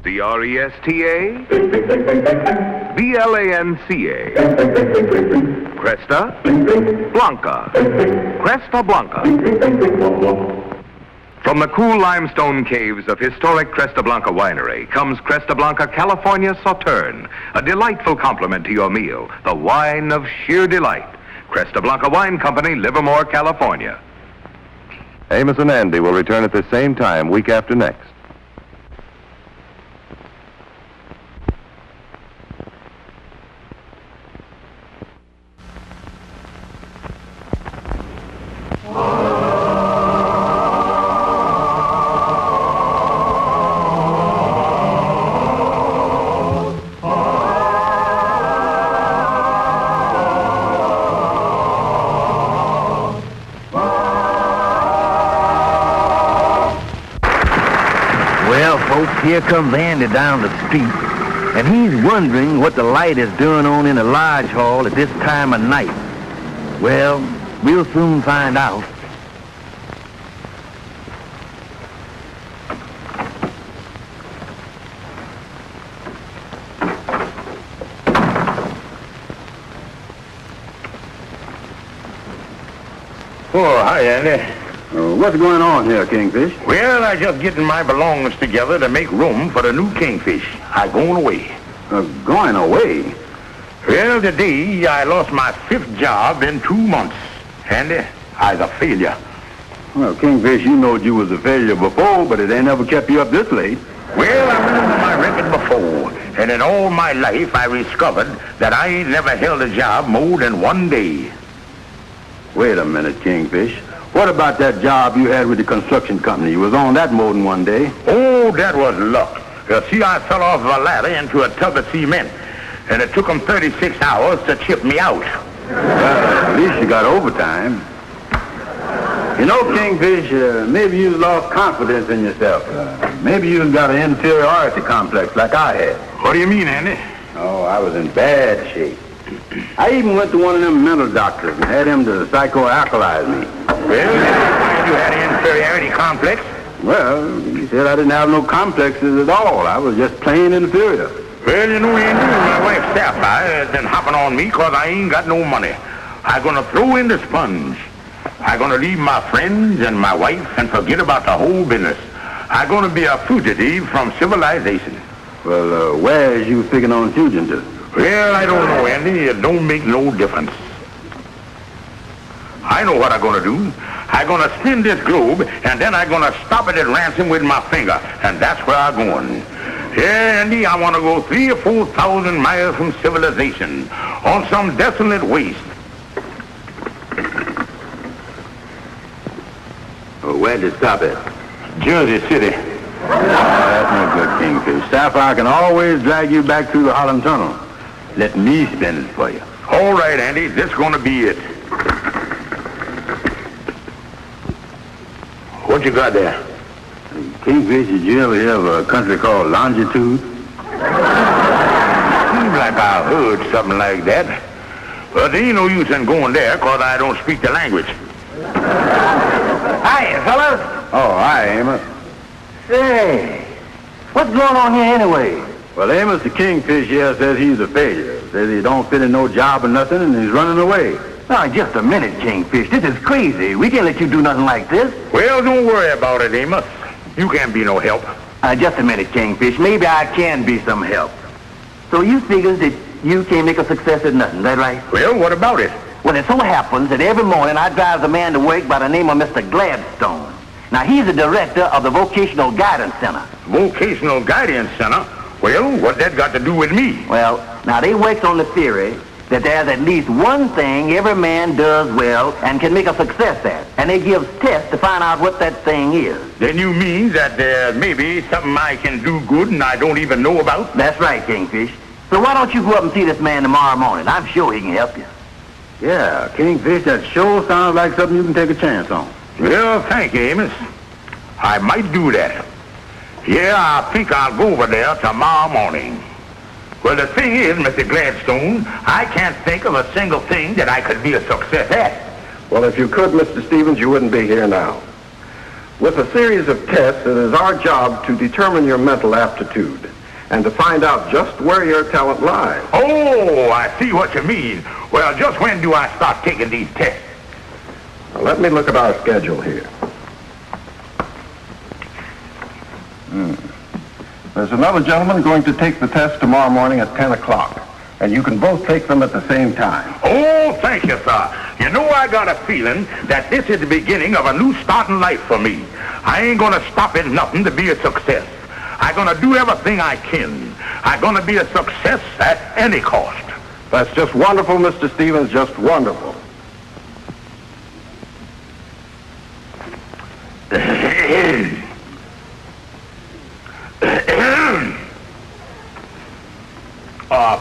C-R-E-S-T-A, B-L-A-N-C-A. Cresta Blanca. Cresta Blanca. From the cool limestone caves of historic Cresta Blanca Winery comes Cresta Blanca California Sauterne, a delightful complement to your meal, the wine of sheer delight. Cresta Blanca Wine Company, Livermore, California. Amos and Andy will return at the same time week after next. Here comes Andy down the street, and he's wondering what the light is doing on in the lodge hall at this time of night. Well, we'll soon find out. Oh, hi, Andy. What's going on here, Kingfish? Well, I just getting my belongings together to make room for the new Kingfish. I going away. Going away? Well, today I lost my 5th job in 2 months. Andy, I's a failure. Well, Kingfish, you knowed you was a failure before, but it ain't never kept you up this late. Well, I went over my record before, and in all my life I discovered that I ain't never held a job more than 1 day. Wait a minute, Kingfish. What about that job you had with the construction company? You was on that more than 1 day. Oh, that was luck. See, I fell off a ladder into a tub of cement, and it took them 36 hours to chip me out. Well, at least you got overtime. You know, Kingfish, maybe you lost confidence in yourself. Maybe you got an inferiority complex like I had. What do you mean, Andy? Oh, I was in bad shape. I even went to one of them mental doctors and had him to psychoanalyze me. Well, you had an inferiority complex? Well, he said I didn't have no complexes at all. I was just plain inferior. Well, you know, Andy, my wife Sapphire has been hopping on me because I ain't got no money. I'm going to throw in the sponge. I'm going to leave my friends and my wife and forget about the whole business. I'm going to be a fugitive from civilization. Well, where is you figuring on fuging to? Well, I don't know, Andy. It don't make no difference. I know what I'm going to do. I'm going to spin this globe, and then I'm going to stop it at ransom with my finger, and that's where I'm going. Yeah, Andy, I want to go 3,000 or 4,000 miles from civilization on some desolate waste. Well, where'd you stop at? Jersey City. That's no good, Kingfish. Sapphire can always drag you back through the Holland Tunnel. Let me spin it for you. All right, Andy, this is going to be it. What you got there? Kingfish, did you ever hear of a country called Longitude? Seems like I heard something like that. But there ain't no use in going there because I don't speak the language. Hi, fellas. Oh, hi, Amos. Say, what's going on here anyway? Well, Amos the Kingfish here says he's a failure. Says he don't fit in no job or nothing, and he's running away. Now, just a minute, Kingfish. This is crazy. We can't let you do nothing like this. Well, don't worry about it, Amos. You can't be no help. Just a minute, Kingfish. Maybe I can be some help. So you figures that you can't make a success at nothing, is that right? Well, what about it? Well, it so happens that every morning I drive a man to work by the name of Mr. Gladstone. Now, he's the director of the Vocational Guidance Center. Vocational Guidance Center? Well, what that got to do with me? Well, now they works on the theory that there's at least one thing every man does well and can make a success at. And they give tests to find out what that thing is. Then you mean that there may be something I can do good and I don't even know about? That's right, Kingfish. So why don't you go up and see this man tomorrow morning? I'm sure he can help you. Yeah, Kingfish, that sure sounds like something you can take a chance on. Well, thank you, Amos. I might do that. Yeah, I think I'll go over there tomorrow morning. Well, the thing is, Mr. Gladstone, I can't think of a single thing that I could be a success at. Well, if you could, Mr. Stevens, you wouldn't be here now. With a series of tests, it is our job to determine your mental aptitude and to find out just where your talent lies. Oh, I see what you mean. Well, just when do I start taking these tests? Now, let me look at our schedule here. There's another gentleman going to take the test tomorrow morning at 10 o'clock, and you can both take them at the same time. Oh, thank you, sir. You know, I got a feeling that this is the beginning of a new start in life for me. I ain't gonna stop at nothing to be a success. I'm gonna do everything I can. I'm gonna be a success at any cost. That's just wonderful, Mr. Stevens, just wonderful.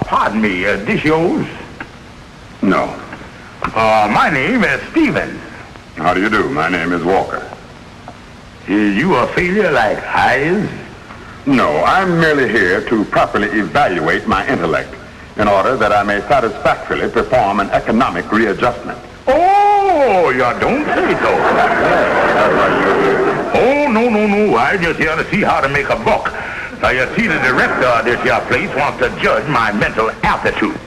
Pardon me, this yours? No. My name is Stevens. How do you do? My name is Walker. Is you a failure like I is? No, I'm merely here to properly evaluate my intellect in order that I may satisfactorily perform an economic readjustment. Oh, you don't say so. Oh, no. I just here to see how to make a buck. Now, you see, the director of this here place wants to judge my mental aptitude.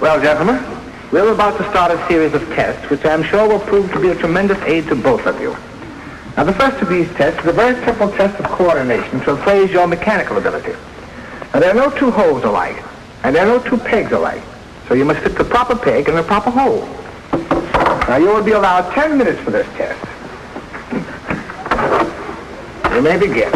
Well, gentlemen, we're about to start a series of tests which I'm sure will prove to be a tremendous aid to both of you. Now, the first of these tests is a very simple test of coordination to appraise your mechanical ability. Now, there are no two holes alike, and there are no two pegs alike, so you must fit the proper peg in the proper hole. Now, you will be allowed 10 minutes for this test. You may begin.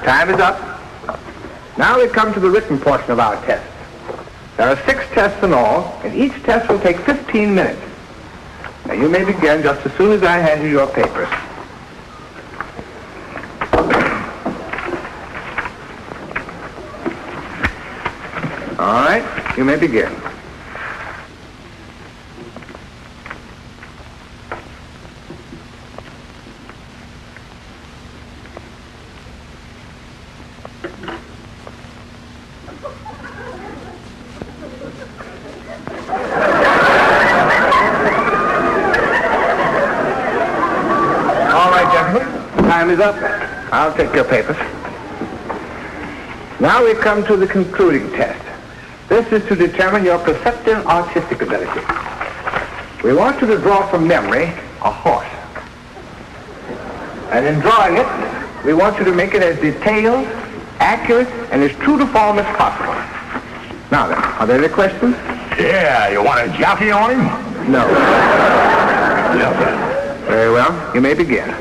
Time is up. Now we come to the written portion of our test. There are 6 tests in all, and each test will take 15 minutes. Now you may begin just as soon as I hand you your papers. All right, you may begin. Time is up. I'll take your papers. Now we come to the concluding test. This is to determine your perceptive artistic ability. We want you to draw from memory a horse. And in drawing it, we want you to make it as detailed, accurate, and as true to form as possible. Now then, are there any questions? Yeah, you want a jockey on him? No. Yes, sir. Very well, you may begin.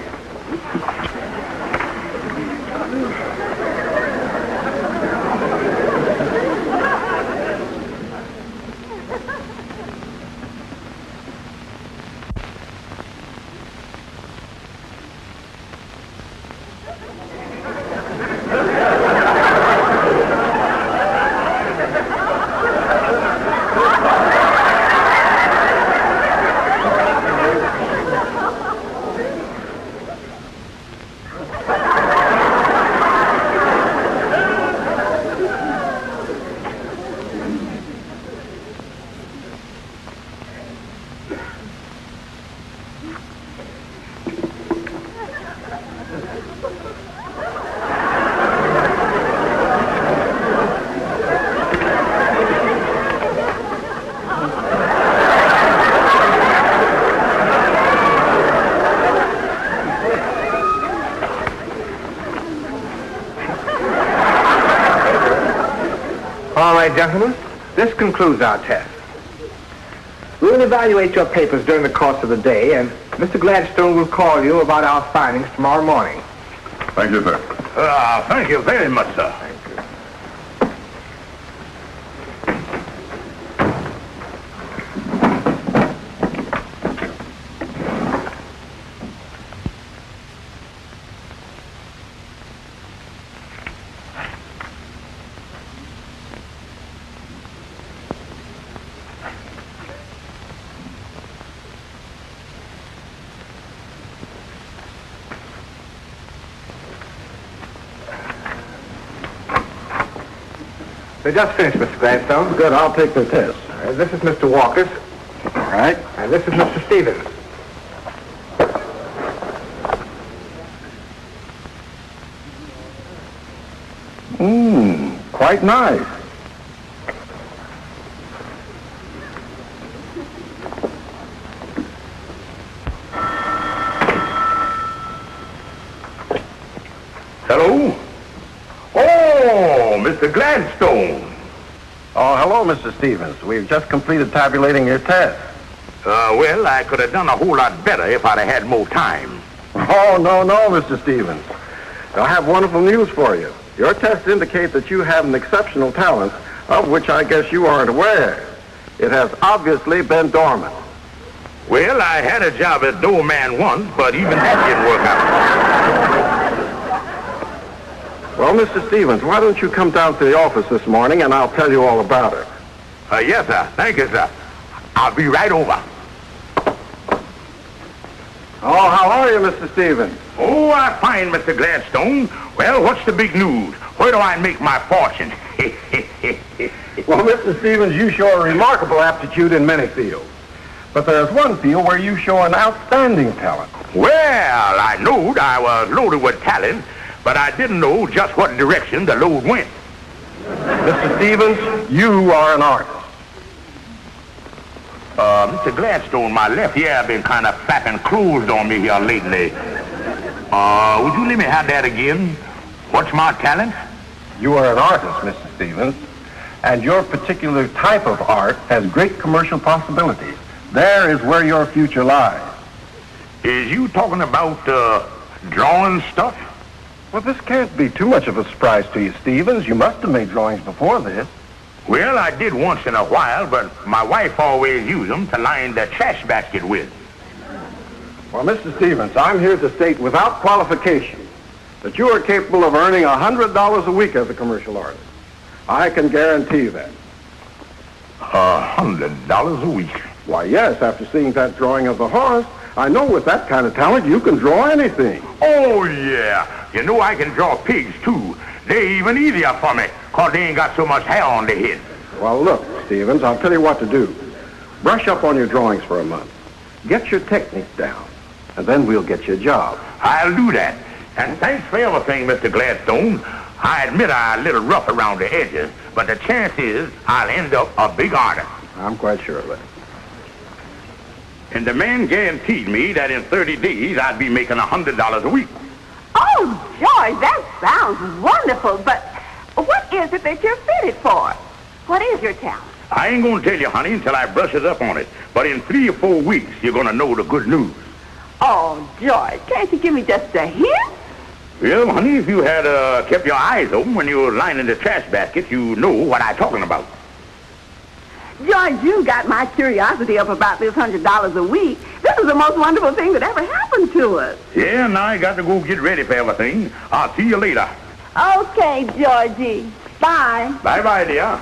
All right, gentlemen, This concludes our test. We will evaluate your papers during the course of the day, and Mr. Gladstone will call you about our findings tomorrow morning. Thank you, sir. Thank you very much, sir. They just finished, Mr. Gladstone. Good, I'll take the test. This is Mr. Walker's, All right. and this is Mr. Stevens. Quite nice. Hello? Oh, Mr. Gladstone. Oh, hello, Mr. Stevens. We've just completed tabulating your test. Well, I could have done a whole lot better if I'd have had more time. Oh, no, Mr. Stevens. I have wonderful news for you. Your tests indicate that you have an exceptional talent, of which I guess you aren't aware. It has obviously been dormant. Well, I had a job as doorman once, but even that didn't work out. Well, Mr. Stevens, why don't you come down to the office this morning and I'll tell you all about it. Yes, sir. Thank you, sir. I'll be right over. Oh, how are you, Mr. Stevens? Oh, I'm fine, Mr. Gladstone. Well, what's the big news? Where do I make my fortune? Well, Mr. Stevens, you show a remarkable aptitude in many fields. But there's one field where you show an outstanding talent. Well, I knowed I was loaded with talent, but I didn't know just what direction the load went. Mr. Stevens, you are an artist. Mr. Gladstone, my left ear been kind of flapping closed on me here lately. Would you let me have that again? What's my talent? You are an artist, Mr. Stevens, and your particular type of art has great commercial possibilities. There is where your future lies. Is you talking about, drawing stuff? Well, this can't be too much of a surprise to you, Stevens. You must have made drawings before this. Well, I did once in a while, but my wife always used them to line the trash basket with. Well, Mr. Stevens, I'm here to state without qualification that you are capable of earning $100 a week as a commercial artist. I can guarantee that. $100 a week? Why, yes, after seeing that drawing of the horse, I know with that kind of talent you can draw anything. Oh, yeah. You know I can draw pigs, too. They're even easier for me, 'cause they ain't got so much hair on their head. Well, look, Stevens, I'll tell you what to do. Brush up on your drawings for a month. Get your technique down, and then we'll get you a job. I'll do that. And thanks for everything, Mr. Gladstone. I admit I'm a little rough around the edges, but the chance is I'll end up a big artist. I'm quite sure of it. And the man guaranteed me that in 30 days I'd be making $100 a week. Oh, George, that sounds wonderful, but what is it that you're fitted for? What is your talent? I ain't gonna tell you, honey, until I brushes up on it. But in 3 or 4 weeks, you're gonna know the good news. Oh, George, can't you give me just a hint? Well, honey, if you had kept your eyes open when you were lining the trash basket, you know what I'm talking about. George, you got my curiosity up about this $100 a week. This is the most wonderful thing that ever happened to us. Yeah, now I got to go get ready for everything. I'll see you later. Okay, Georgie. Bye. Bye-bye, dear.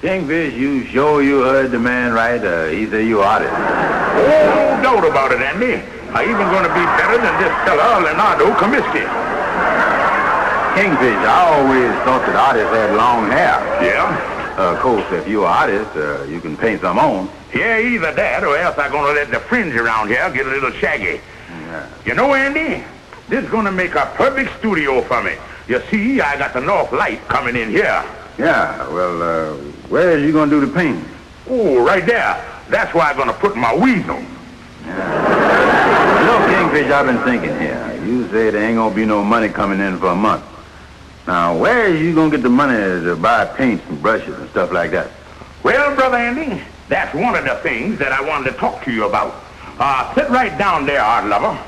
Kingfish, you sure you heard the man right? He said you artist. Oh, no doubt about it, Andy. I'm even going to be better than this fella, Leonardo Comiskey. Kingfish, I always thought that artists had long hair. Yeah? Of course, if you're an artist, you can paint some on. Yeah, either that or else I'm going to let the fringe around here get a little shaggy. Yeah. You know, Andy, this is going to make a perfect studio for me. You see, I got the north light coming in here. Yeah, well, where are you going to do the painting? Oh, right there. That's where I'm going to put my weasel. You know, Kingfish, I've been thinking here. You say there ain't going to be no money coming in for a month. Now, where are you going to get the money to buy paints and brushes and stuff like that? Well, Brother Andy, that's one of the things that I wanted to talk to you about. Sit right down there, art lover.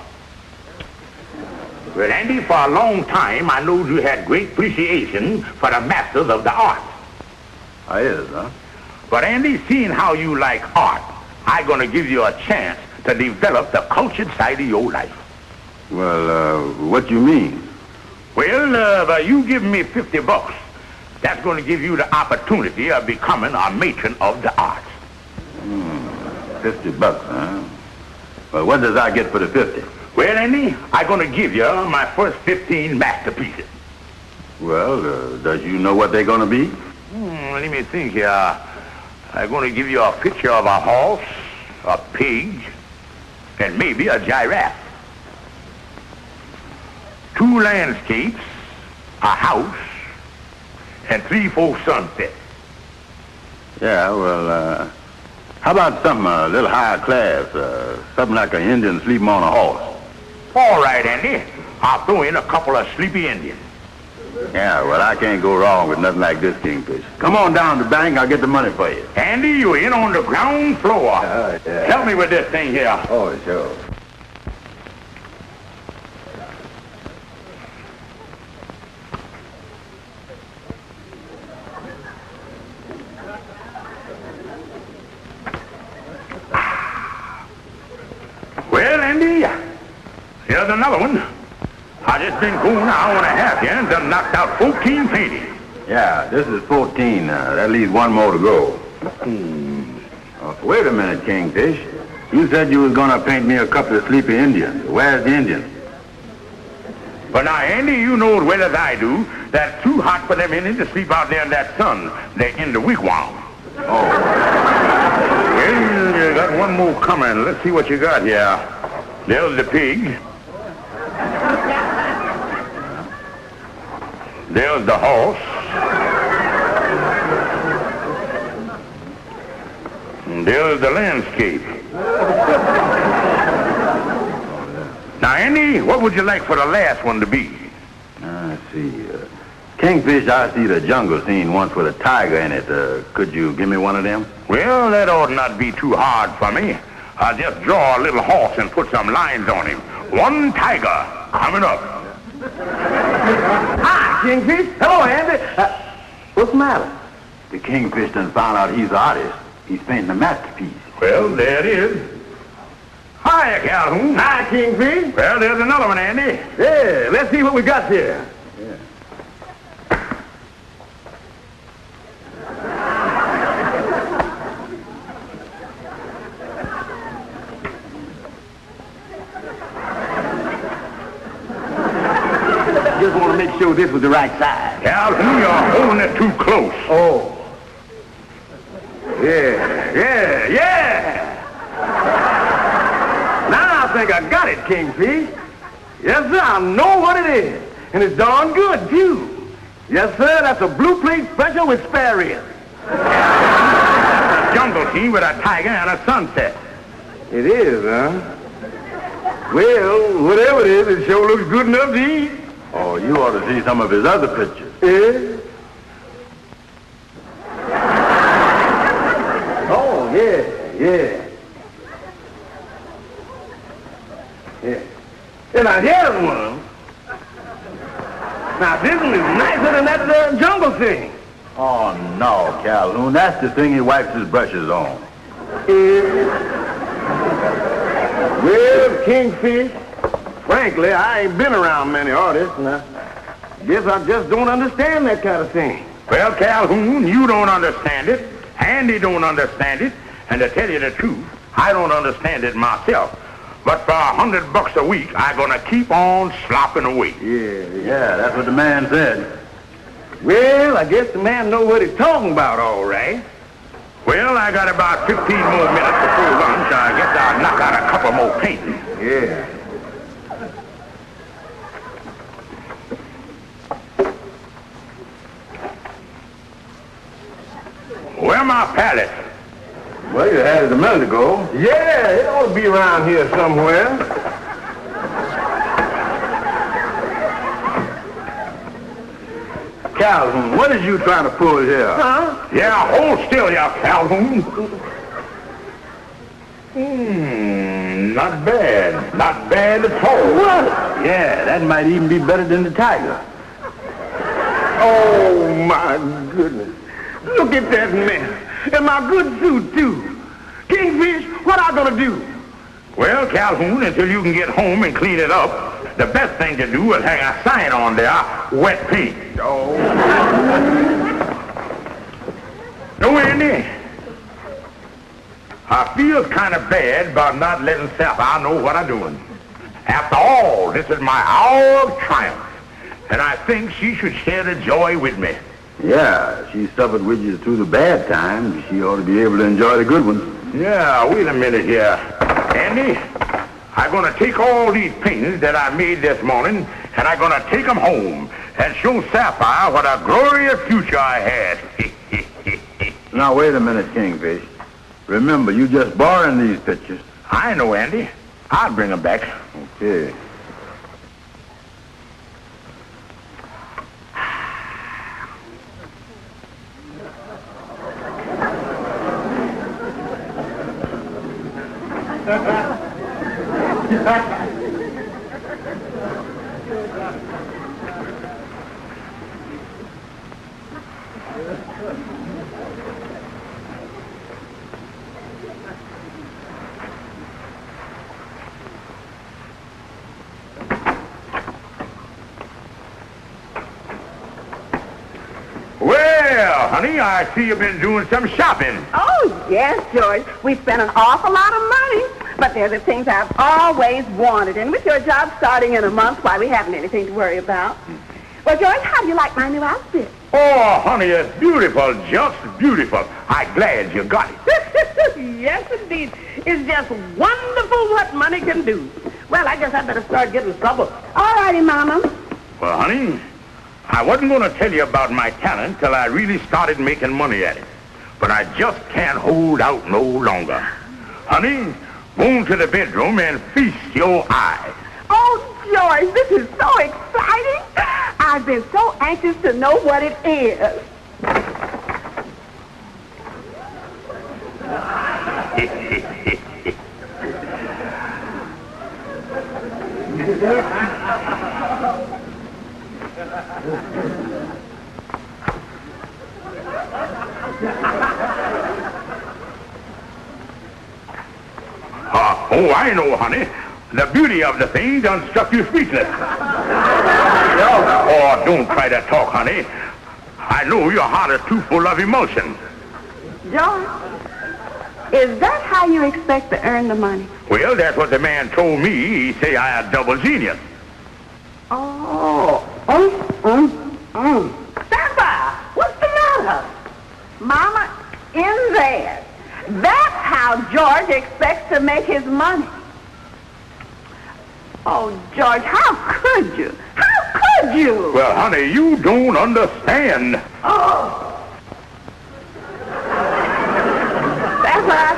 Well, Andy, for a long time, I know you had great appreciation for the masters of the arts. I is, huh? But Andy, seeing how you like art, I'm going to give you a chance to develop the cultured side of your life. Well, what you mean? Well, you give me $50. That's going to give you the opportunity of becoming a matron of the arts. $50, huh? Well, what does I get for the 50? Well, Andy, I'm going to give you my first 15 masterpieces. Well, does you know what they're going to be? Let me think here. I'm going to give you a picture of a horse, a pig, and maybe a giraffe. 2 landscapes, a house, and 3-4 sunsets. Yeah, well, how about something a little higher class? Something like an Indian sleeping on a horse. All right, Andy. I'll throw in a couple of sleepy Indians. Yeah, well, I can't go wrong with nothing like this, Kingfish. Come on down to the bank, I'll get the money for you. Andy, you're in on the ground floor. Yeah. Help me with this thing here. Oh, sure. Well, Andy, here's another one. I just been going an hour and a half here and done knocked out 14 paintings. Yeah, this is 14. That leaves one more to go. Wait a minute, Kingfish. You said you was going to paint me a couple of sleepy Indians. Where's the Indians? But now, Andy, you know as well as I do that it's too hot for them Indians to sleep out there in that sun. They're in the wigwam. Oh. Well, you got one more coming. Let's see what you got here. There's the pig. There's the horse. And there's the landscape. Now, Andy, what would you like for the last one to be? Let's see. Kingfish, I see the jungle scene once with a tiger in it. Could you give me one of them? Well, that ought not be too hard for me. I'll just draw a little horse and put some lines on him. One tiger coming up. Hi, Kingfish. Hello, Andy. What's the matter? The Kingfish done found out he's an artist. He's painting a masterpiece. Well, there it is. Hiya, Calhoun. Hi, Kingfish. Well, there's another one, Andy. Yeah, let's see what we got here. Just want to make sure this was the right size. Calhoun, you're holding it too close. Oh. Yeah. Now I think I got it, Kingfish. Yes, sir, I know what it is. And it's darn good, too. Yes, sir, that's a blue plate special with spare ribs. Jungle scene with a tiger and a sunset. It is, huh? Well, whatever it is, it sure looks good enough to eat. Oh, you ought to see some of his other pictures. Yeah? Oh, yeah. And now here's one. Now this one is nicer than that jungle thing. Oh, no, Calhoun. That's the thing he wipes his brushes on. Well, Kingfish, frankly, I ain't been around many artists, and I guess I just don't understand that kind of thing. Well, Calhoun, you don't understand it. Andy don't understand it. And to tell you the truth, I don't understand it myself. But for $100 a week, I'm going to keep on slopping away. Yeah, that's what the man said. Well, I guess the man knows what he's talking about, all right. Well, I got about 15 more minutes before lunch. I guess I'll knock out a couple more paintings. Yeah. Where my palette? Well, you had it a minute ago. Yeah, it ought to be around here somewhere. Calhoun, what is you trying to pull here? Huh? Yeah, hold still, you Calhoun. Not bad. Not bad at all. What? Yeah, that might even be better than the tiger. Oh, my goodness. Look at that mess. And my good suit, too. Kingfish, what I gonna do? Well, Calhoun, until you can get home and clean it up, the best thing to do is hang a sign on there, wet paint. Oh. No, Andy. I feel kind of bad about not letting Sapphire know what I'm doing. After all, this is my hour of triumph, and I think she should share the joy with me. Yeah, she suffered with you through the bad times. She ought to be able to enjoy the good ones. Yeah, wait a minute here. Andy, I'm going to take all these paintings that I made this morning, and I'm going to take them home and show Sapphire what a glorious future I had. Now, wait a minute, Kingfish. Remember, you just borrowing these pictures. I know, Andy. I'll bring them back. Okay. Well, honey, I see you've been doing some shopping. Oh, yes, George. We spent an awful lot of money. But they're the things I've always wanted. And with your job starting in a month, why, we haven't anything to worry about. Well, George, how do you like my new outfit? Oh, honey, it's beautiful, just beautiful. I'm glad you got it. Yes, indeed. It's just wonderful what money can do. Well, I guess I better start getting supper. All righty, Mama. Well, honey, I wasn't going to tell you about my talent till I really started making money at it. But I just can't hold out no longer. Honey, go into the bedroom and feast your eyes. Oh, George, this is so exciting. I've been so anxious to know what it is. Oh, I know, honey. The beauty of the thing done struck you speechless. Oh, don't try to talk, honey. I know your heart is too full of emotion. George, is that how you expect to earn the money? Well, that's what the man told me. He say I a double genius. Oh. Sapphire, what's the matter? Mama, in there. That's how George expects to make his money. Oh, George, how could you? How could you? Well, honey, you don't understand. Oh. Sapphire,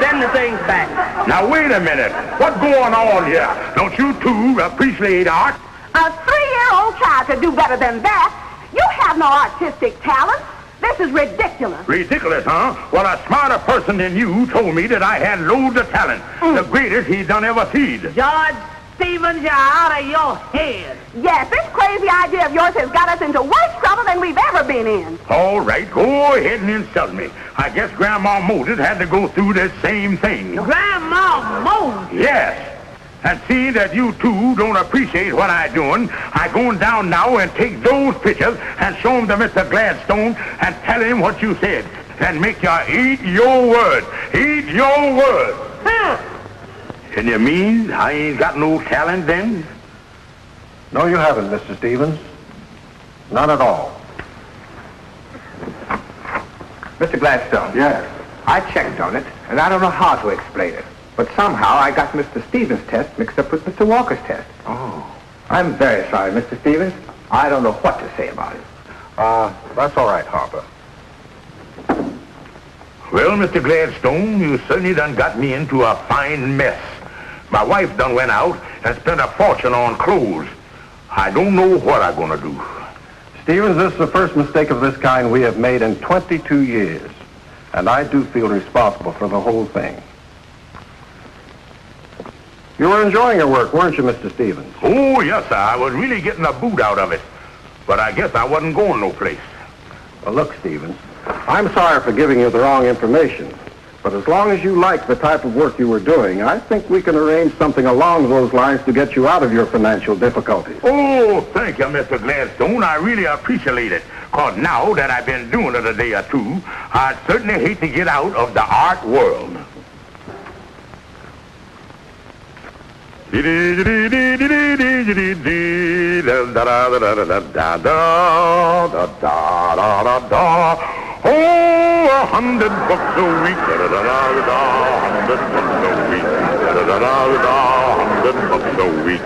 send the things back. Now, wait a minute. What's going on here? Don't you two appreciate art? A 3-year-old child could do better than that. You have no artistic talent. This is ridiculous. Ridiculous, huh? Well, a smarter person than you told me that I had loads of talent. The greatest he's done ever seen. George Stevens, you're out of your head. Yes, this crazy idea of yours has got us into worse trouble than we've ever been in. All right, go ahead and insult me. I guess Grandma Moses had to go through the same thing. Grandma Moses? Yes. And seeing that you two don't appreciate what I'm doing, I'm going down now and take those pictures and show them to Mr. Gladstone and tell him what you said. And make you eat your words. Eat your words. And you mean I ain't got no talent then? No, you haven't, Mr. Stevens. Not at all. Mr. Gladstone. Yes. I checked on it, and I don't know how to explain it. But somehow I got Mr. Stevens' test mixed up with Mr. Walker's test. Oh. I'm very sorry, Mr. Stevens. I don't know what to say about it. That's all right, Harper. Well, Mr. Gladstone, you certainly done got me into a fine mess. My wife done went out and spent a fortune on clothes. I don't know what I'm gonna do. Stevens, this is the first mistake of this kind we have made in 22 years. And I do feel responsible for the whole thing. You were enjoying your work, weren't you, Mr. Stevens? Oh, yes, sir. I was really getting a boot out of it. But I guess I wasn't going no place. Well, look, Stevens, I'm sorry for giving you the wrong information. But as long as you like the type of work you were doing, I think we can arrange something along those lines to get you out of your financial difficulties. Oh, thank you, Mr. Gladstone. I really appreciate it. Because now that I've been doing it a day or two, I'd certainly hate to get out of the art world. Oh, $100 a week, $100 a week, $100 a week.